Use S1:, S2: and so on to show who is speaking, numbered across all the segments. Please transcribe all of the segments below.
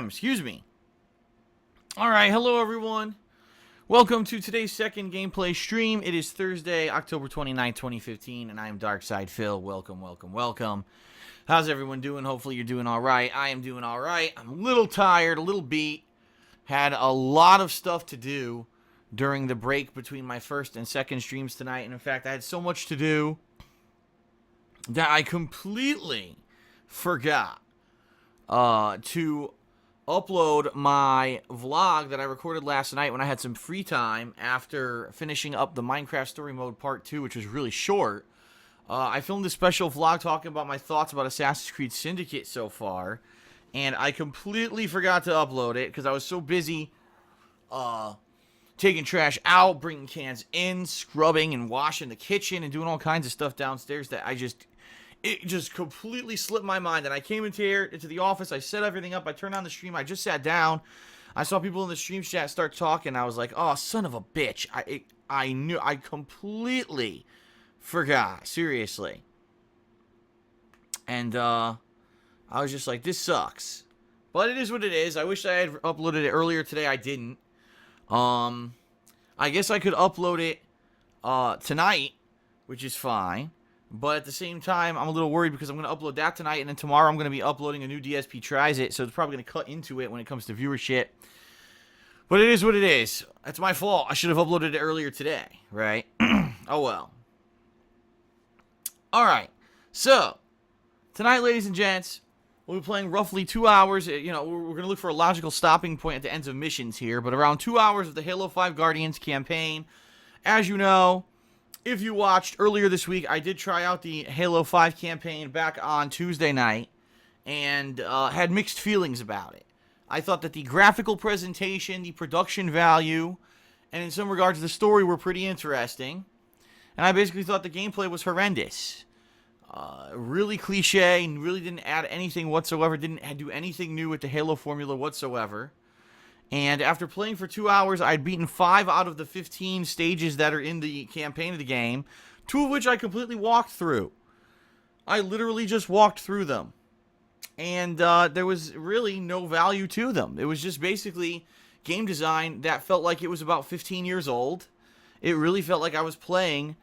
S1: Excuse me. Alright, hello everyone. Welcome to today's second gameplay stream. It is Thursday, October 29th, 2015, and I am Darkside Phil. Welcome, welcome, welcome. How's everyone doing? Hopefully you're doing alright. I am doing alright. I'm a little tired, a little beat. Had a lot of stuff to do during the break between my first and second streams tonight. And in fact, I had so much to do that I completely forgot to upload my vlog that I recorded last night when I had some free time after finishing up the Minecraft Story Mode Part 2, which was really short. I filmed a special vlog talking about my thoughts about Assassin's Creed Syndicate so far, and I completely forgot to upload it because I was so busy taking trash out, bringing cans in, scrubbing and washing the kitchen, and doing all kinds of stuff downstairs that it just completely slipped my mind. And I came into the office, I set everything up, I turned on the stream, I just sat down, I saw people in the stream chat start talking, I was like, oh, son of a bitch, I completely forgot, seriously. And, I was just like, this sucks. But it is what it is. I wish I had uploaded it earlier today, I didn't. I guess I could upload it, tonight, which is fine. But at the same time, I'm a little worried because I'm going to upload that tonight, and then tomorrow I'm going to be uploading a new DSP Tries It, so it's probably going to cut into it when it comes to viewership. But it is what it is. That's my fault. I should have uploaded it earlier today, right? Oh well. Alright, so, tonight, ladies and gents, we'll be playing roughly 2 hours. You know, we're going to look for a logical stopping point at the ends of missions here, but around 2 hours of the Halo 5 Guardians campaign. As you know, if you watched earlier this week, I did try out the Halo 5 campaign back on Tuesday night and had mixed feelings about it. I thought that the graphical presentation, the production value, and in some regards the story were pretty interesting. And I basically thought the gameplay was horrendous. Really cliche and really didn't add anything whatsoever, didn't do anything new with the Halo formula whatsoever. And after playing for 2 hours, I'd beaten 5 out of the 15 stages that are in the campaign of the game, 2 of which I completely walked through. I literally just walked through them. And there was really no value to them. It was just basically game design that felt like it was about 15 years old. It really felt like I was playing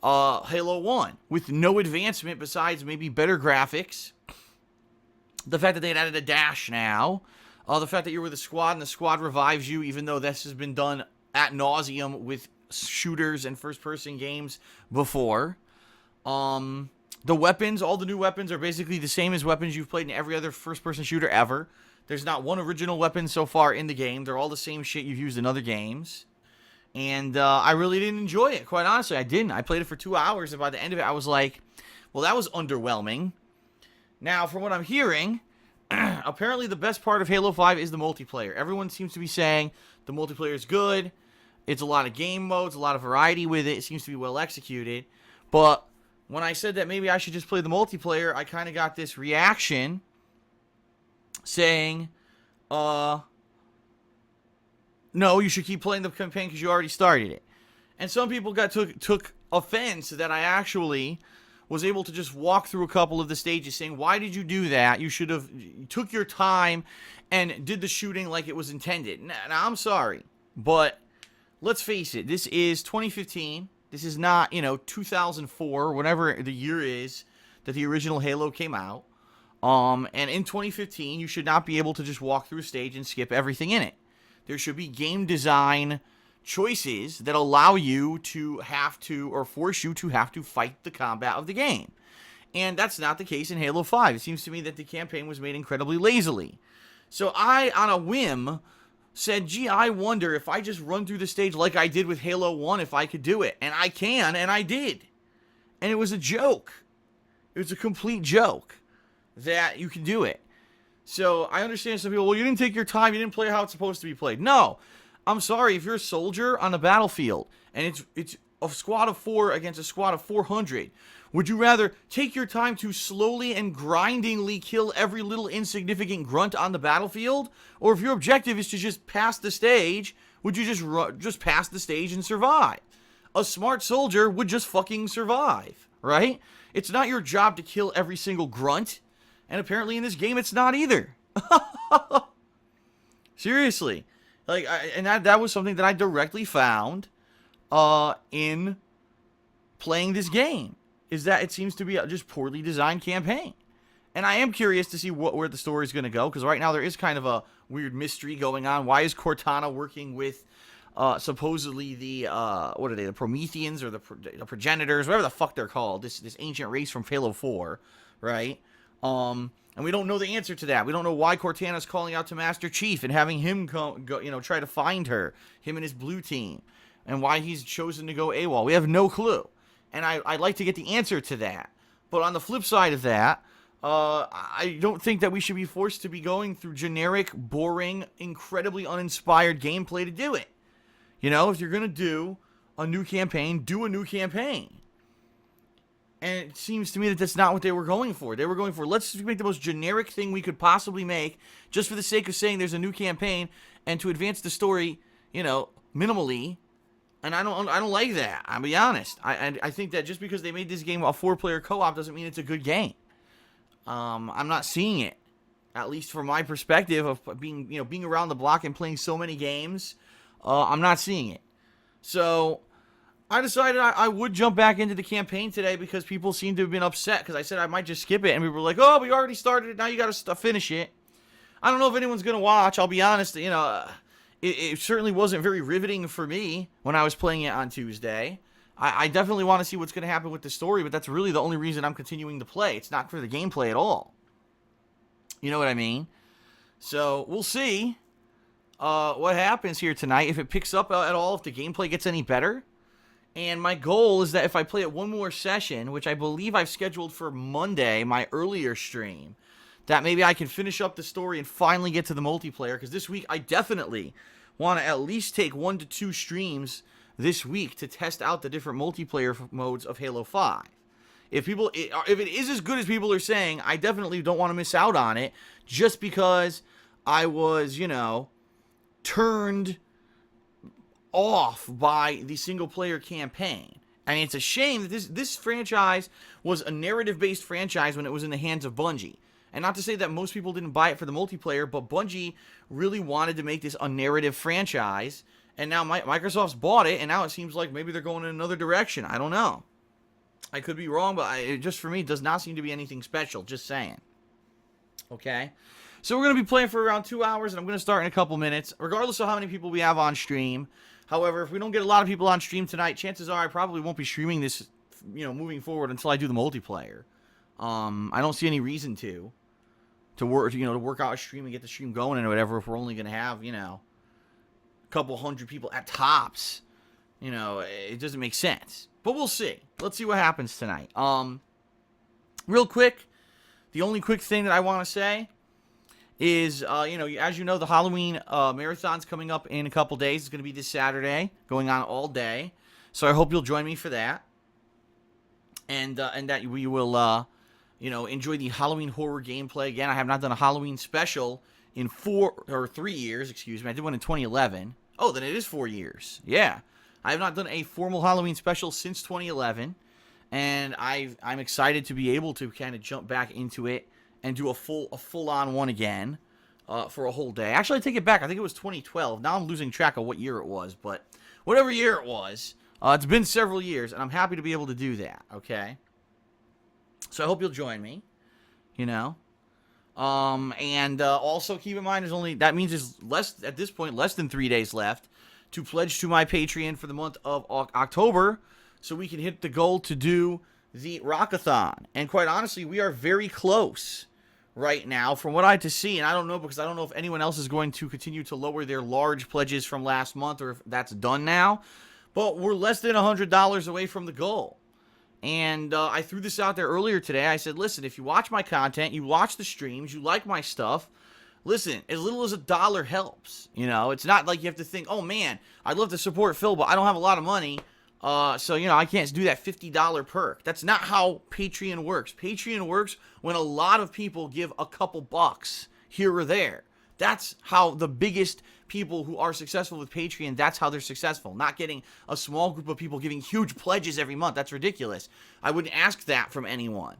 S1: Halo 1 with no advancement besides maybe better graphics. The fact that they had added a dash now. The fact that you're with a squad and the squad revives you, even though this has been done ad nauseum with shooters and first-person games before. The weapons, all the new weapons are basically the same as weapons you've played in every other first-person shooter ever. There's not one original weapon so far in the game. They're all the same shit you've used in other games. And I really didn't enjoy it, quite honestly. I didn't. I played it for 2 hours, and by the end of it, I was like, well, that was underwhelming. Now, from what I'm hearing, apparently the best part of Halo 5 is the multiplayer. Everyone seems to be saying the multiplayer is good. It's a lot of game modes, a lot of variety with it. It seems to be well executed. But when I said that maybe I should just play the multiplayer, I kind of got this reaction saying, no, you should keep playing the campaign because you already started it. And some people took offense that I actually was able to just walk through a couple of the stages saying, why did you do that? You should have took your time and did the shooting like it was intended. Now, I'm sorry, but let's face it, this is 2015. This is not, 2004, or whatever the year is that the original Halo came out. And in 2015, you should not be able to just walk through a stage and skip everything in it. There should be game design choices that allow you to have to, or force you to have to fight the combat of the game. And that's not the case in Halo 5. It seems to me that the campaign was made incredibly lazily. So I, on a whim, said, gee, I wonder if I just run through the stage like I did with Halo 1, if I could do it. And I can, and I did. And it was a joke. It was a complete joke that you can do it. So I understand some people, well, you didn't take your time, you didn't play how it's supposed to be played. No. I'm sorry, if you're a soldier on the battlefield, and it's a squad of 4 against a squad of 400, would you rather take your time to slowly and grindingly kill every little insignificant grunt on the battlefield? Or if your objective is to just pass the stage, would you just pass the stage and survive? A smart soldier would just fucking survive, right? It's not your job to kill every single grunt, and apparently in this game it's not either. Seriously. Like, and that was something that I directly found in playing this game, is that it seems to be a just poorly designed campaign. And I am curious to see where the story is going to go, because right now there is kind of a weird mystery going on. Why is Cortana working with supposedly the, what are they, the Prometheans or the Progenitors, whatever the fuck they're called, this ancient race from Halo 4, right? And we don't know the answer to that. We don't know why Cortana's calling out to Master Chief and having him go, try to find her, him and his blue team, and why he's chosen to go AWOL. We have no clue. And I'd like to get the answer to that. But on the flip side of that, I don't think that we should be forced to be going through generic, boring, incredibly uninspired gameplay to do it. You know, if you're going to do a new campaign, do a new campaign. And it seems to me that that's not what they were going for. They were going for, let's make the most generic thing we could possibly make, just for the sake of saying there's a new campaign, and to advance the story, minimally. And I don't like that. I'll be honest. I think that just because they made this game a 4-player co-op doesn't mean it's a good game. I'm not seeing it, at least from my perspective of being around the block and playing so many games. I'm not seeing it. So I decided I would jump back into the campaign today because people seem to have been upset because I said I might just skip it, and we were like, oh, we already started it, now you got to finish it. I don't know if anyone's going to watch. I'll be honest, it certainly wasn't very riveting for me when I was playing it on Tuesday. I definitely want to see what's going to happen with the story, but that's really the only reason I'm continuing to play. It's not for the gameplay at all. You know what I mean? So we'll see what happens here tonight, if it picks up at all, if the gameplay gets any better. And my goal is that if I play it one more session, which I believe I've scheduled for Monday, my earlier stream, that maybe I can finish up the story and finally get to the multiplayer. Because this week I definitely want to at least take 1 to 2 streams this week to test out the different multiplayer modes of Halo 5. If it is as good as people are saying, I definitely don't want to miss out on it just because I was, turned off by the single-player campaign. I mean, it's a shame that this franchise was a narrative-based franchise when it was in the hands of Bungie. And not to say that most people didn't buy it for the multiplayer, but Bungie really wanted to make this a narrative franchise, and now Microsoft's bought it, and now it seems like maybe they're going in another direction. I don't know. I could be wrong, but it just for me does not seem to be anything special. Just saying. Okay? So we're going to be playing for around 2 hours, and I'm going to start in a couple minutes, regardless of how many people we have on stream. However, if we don't get a lot of people on stream tonight, chances are I probably won't be streaming this, moving forward until I do the multiplayer. I don't see any reason to work out a stream and get the stream going and whatever if we're only going to have, a couple hundred people at tops. It doesn't make sense. But we'll see. Let's see what happens tonight. Real quick, the only quick thing that I want to say is, as you know, the Halloween marathon's coming up in a couple days. It's going to be this Saturday, going on all day. So I hope you'll join me for that. And that we will, enjoy the Halloween horror gameplay. Again, I have not done a Halloween special in 3 years, excuse me. I did one in 2011. Oh, then it is 4 years. Yeah. I have not done a formal Halloween special since 2011. And I'm excited to be able to kind of jump back into it and do a full-on one again for a whole day. Actually, I take it back. I think it was 2012. Now I'm losing track of what year it was. But whatever year it was, it's been several years, and I'm happy to be able to do that, okay? So I hope you'll join me, And also keep in mind, that means there's at this point, less than 3 days left to pledge to my Patreon for the month of October so we can hit the goal to do the Rockathon. And quite honestly, we are very close right now from what I had to see, and I don't know because I don't know if anyone else is going to continue to lower their large pledges from last month or if that's done now, but we're less than $100 away from the goal. And I threw this out there earlier today. I said, listen, if you watch my content, you watch the streams, you like my stuff, listen, as little as $1 helps. It's not like you have to think, oh man, I'd love to support Phil, but I don't have a lot of money. So, I can't do that $50 perk. That's not how Patreon works. Patreon works when a lot of people give a couple bucks here or there. That's how the biggest people who are successful with Patreon, that's how they're successful. Not getting a small group of people giving huge pledges every month. That's ridiculous. I wouldn't ask that from anyone.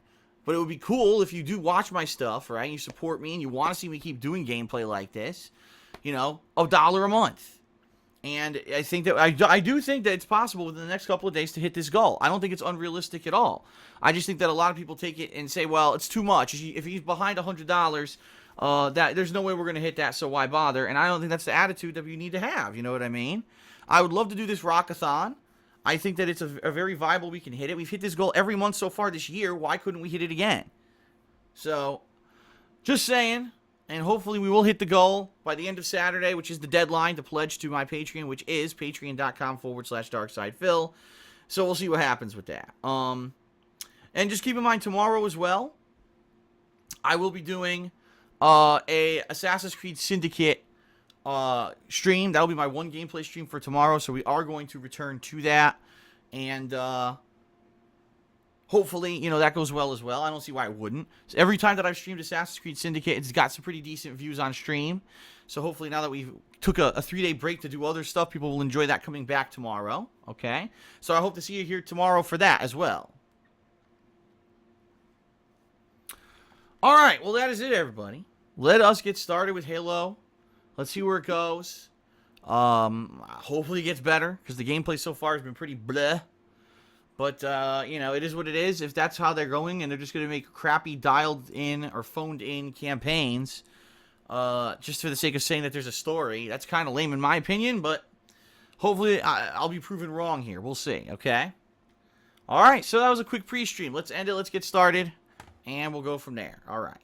S1: But it would be cool if you do watch my stuff, right? You support me and you want to see me keep doing gameplay like this. you know, $1 a month. And I think that I do think that it's possible within the next couple of days to hit this goal. I don't think it's unrealistic at all. I just think that a lot of people take it and say, well, it's too much. If he's behind $100, that there's no way we're going to hit that, so why bother? And I don't think that's the attitude that you need to have. You know what I mean? I would love to do this Rockathon. I think that it's a very viable, we can hit it. We've hit this goal every month so far this year. Why couldn't we hit it again? So, just saying. And hopefully we will hit the goal by the end of Saturday, which is the deadline to pledge to my Patreon, which is patreon.com/DarksidePhil. So we'll see what happens with that. And just keep in mind, tomorrow as well, I will be doing a Assassin's Creed Syndicate stream. That'll be my one gameplay stream for tomorrow, so we are going to return to that. And hopefully, you know, that goes well as well. I don't see why it wouldn't. So every time that I've streamed Assassin's Creed Syndicate, it's got some pretty decent views on stream. So hopefully now that we've took a 3-day break to do other stuff, people will enjoy that coming back tomorrow. Okay? So I hope to see you here tomorrow for that as well. Alright, well that is it, everybody. Let us get started with Halo. Let's see where it goes. Hopefully it gets better, because the gameplay so far has been pretty bleh. But, you know, it is what it is. If that's how they're going and they're just going to make crappy dialed-in or phoned-in campaigns just for the sake of saying that there's a story, that's kind of lame in my opinion, but hopefully I'll be proven wrong here. We'll see, okay? All right, so that was a quick pre-stream. Let's end it. Let's get started, and we'll go from there. All right.